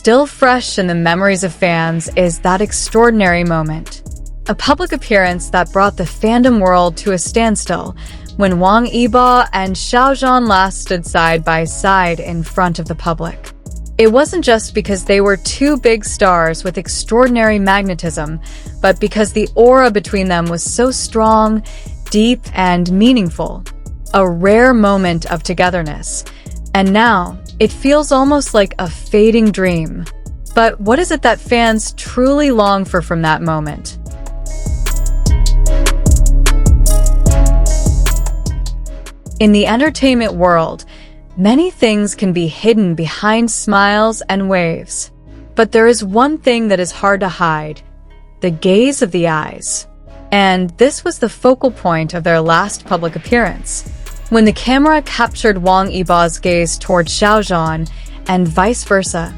Still fresh in the memories of fans is that extraordinary moment. A public appearance that brought the fandom world to a standstill when Wang Yibo and Xiao Zhan last stood side by side in front of the public. It wasn't just because they were two big stars with extraordinary magnetism, but because the aura between them was so strong, deep, and meaningful. A rare moment of togetherness. And now, it feels almost like a fading dream. But what is it that fans truly long for from that moment? In the entertainment world, many things can be hidden behind smiles and waves. But there is one thing that is hard to hide: the gaze of the eyes. And this was the focal point of their last public appearance. When the camera captured Wang Yibo's gaze toward Xiao Zhan and vice versa,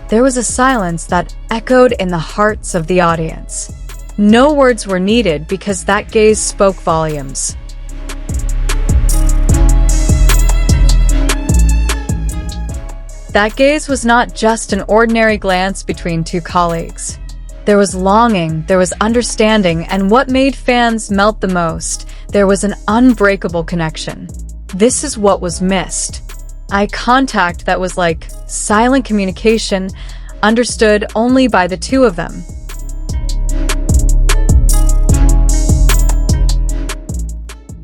there was a silence that echoed in the hearts of the audience. No words were needed because that gaze spoke volumes. That gaze was not just an ordinary glance between two colleagues. There was longing, there was understanding, and what made fans melt the most, there was an unbreakable connection. This is what was missed. Eye contact that was like silent communication, understood only by the two of them.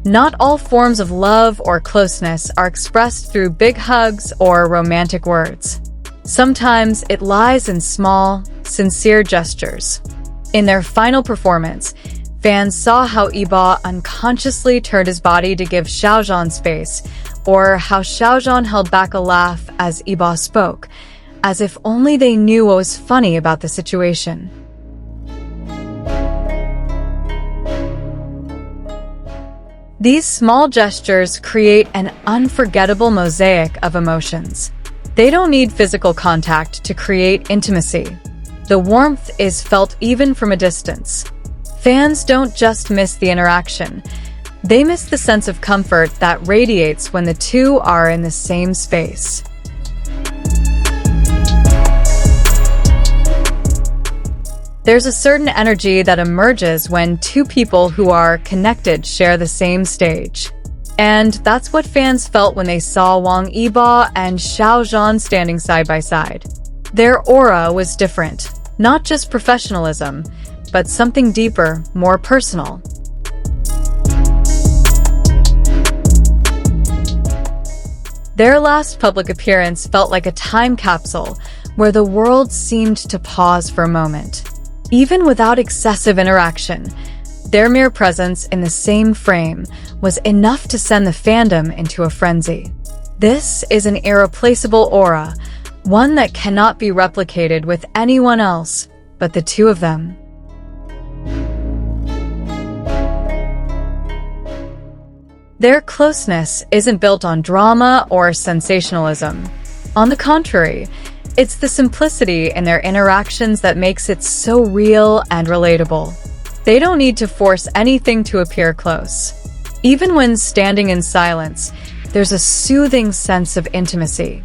Not all forms of love or closeness are expressed through big hugs or romantic words. Sometimes it lies in small, sincere gestures. In their final performance, fans saw how Yibo unconsciously turned his body to give Xiao Zhan space, or how Xiao Zhan held back a laugh as Yibo spoke, as if only they knew what was funny about the situation. These small gestures create an unforgettable mosaic of emotions. They don't need physical contact to create intimacy. The warmth is felt even from a distance. Fans don't just miss the interaction. They miss the sense of comfort that radiates when the two are in the same space. There's a certain energy that emerges when two people who are connected share the same stage. And that's what fans felt when they saw Wang Yibo and Xiao Zhan standing side by side. Their aura was different, not just professionalism, but something deeper, more personal. Their last public appearance felt like a time capsule where the world seemed to pause for a moment. Even without excessive interaction, their mere presence in the same frame was enough to send the fandom into a frenzy. This is an irreplaceable aura, one that cannot be replicated with anyone else but the two of them. Their closeness isn't built on drama or sensationalism. On the contrary, it's the simplicity in their interactions that makes it so real and relatable. They don't need to force anything to appear close. Even when standing in silence, there's a soothing sense of intimacy.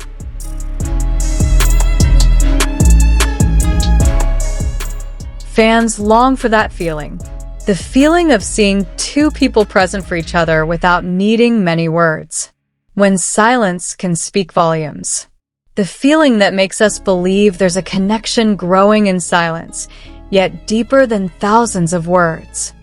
Fans long for that feeling. The feeling of seeing two people present for each other without needing many words. When silence can speak volumes. The feeling that makes us believe there's a connection growing in silence, yet deeper than thousands of words.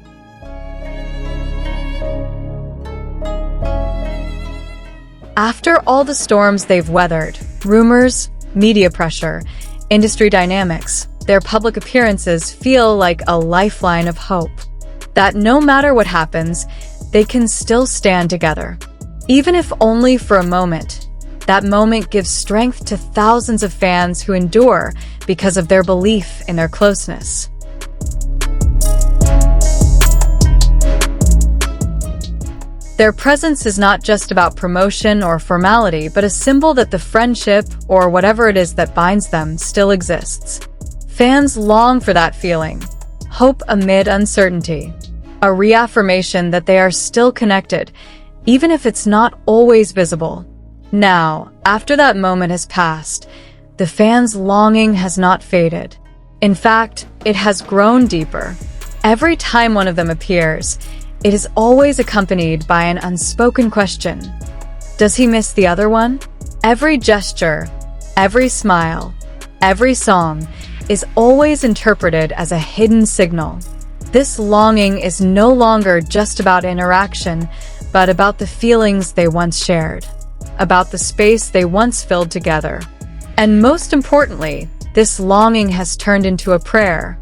After all the storms they've weathered, rumors, media pressure, industry dynamics, their public appearances feel like a lifeline of hope. That no matter what happens, they can still stand together. Even if only for a moment. That moment gives strength to thousands of fans who endure because of their belief in their closeness. Their presence is not just about promotion or formality, but a symbol that the friendship, or whatever it is that binds them, still exists. Fans long for that feeling. Hope amid uncertainty. A reaffirmation that they are still connected, even if it's not always visible. Now, after that moment has passed, the fans' longing has not faded. In fact, it has grown deeper. Every time one of them appears, it is always accompanied by an unspoken question. Does he miss the other one? Every gesture, every smile, every song is always interpreted as a hidden signal. This longing is no longer just about interaction, but about the feelings they once shared, about the space they once filled together. And most importantly, this longing has turned into a prayer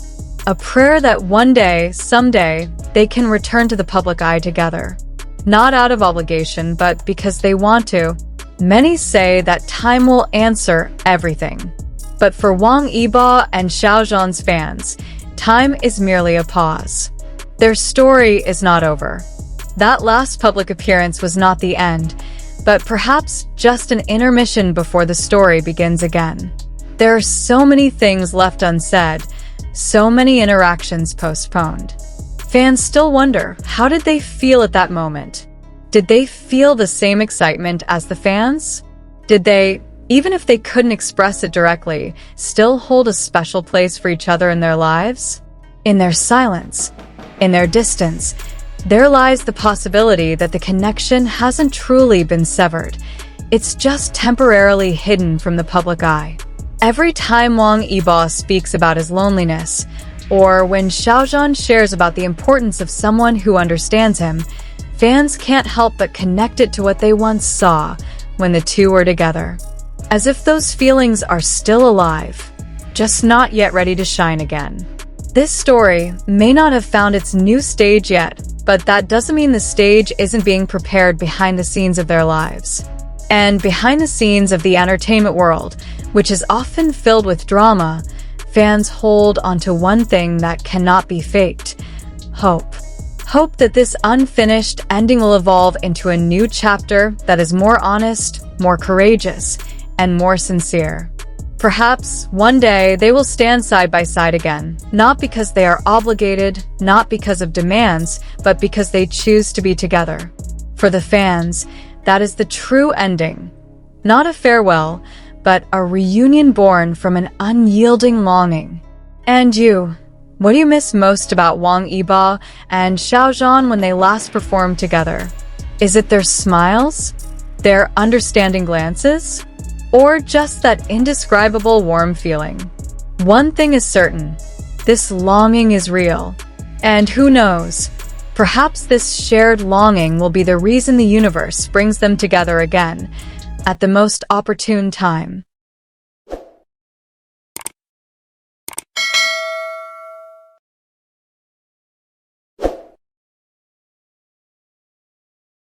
that one day, someday, they can return to the public eye together. Not out of obligation, but because they want to. Many say that time will answer everything. But for Wang Yibo and Xiao Zhan's fans, time is merely a pause. Their story is not over. That last public appearance was not the end, but perhaps just an intermission before the story begins again. There are so many things left unsaid, so many interactions postponed. Fans still wonder, how did they feel at that moment? Did they feel the same excitement as the fans? Did they, even if they couldn't express it directly, still hold a special place for each other in their lives? In their silence, in their distance, there lies the possibility that the connection hasn't truly been severed. It's just temporarily hidden from the public eye. Every time Wang Yibo speaks about his loneliness, or when Xiao Zhan shares about the importance of someone who understands him, fans can't help but connect it to what they once saw when the two were together. As if those feelings are still alive, just not yet ready to shine again. This story may not have found its new stage yet, but that doesn't mean the stage isn't being prepared behind the scenes of their lives. And behind the scenes of the entertainment world, which is often filled with drama, fans hold onto one thing that cannot be faked: hope. Hope that this unfinished ending will evolve into a new chapter that is more honest, more courageous, and more sincere. Perhaps one day they will stand side by side again, not because they are obligated, not because of demands, but because they choose to be together. For the fans, that is the true ending. Not a farewell, but a reunion born from an unyielding longing. And you, what do you miss most about Wang Yibo and Xiao Zhan when they last performed together? Is it their smiles? Their understanding glances? Or just that indescribable warm feeling? One thing is certain, this longing is real. And who knows, perhaps this shared longing will be the reason the universe brings them together again, at the most opportune time.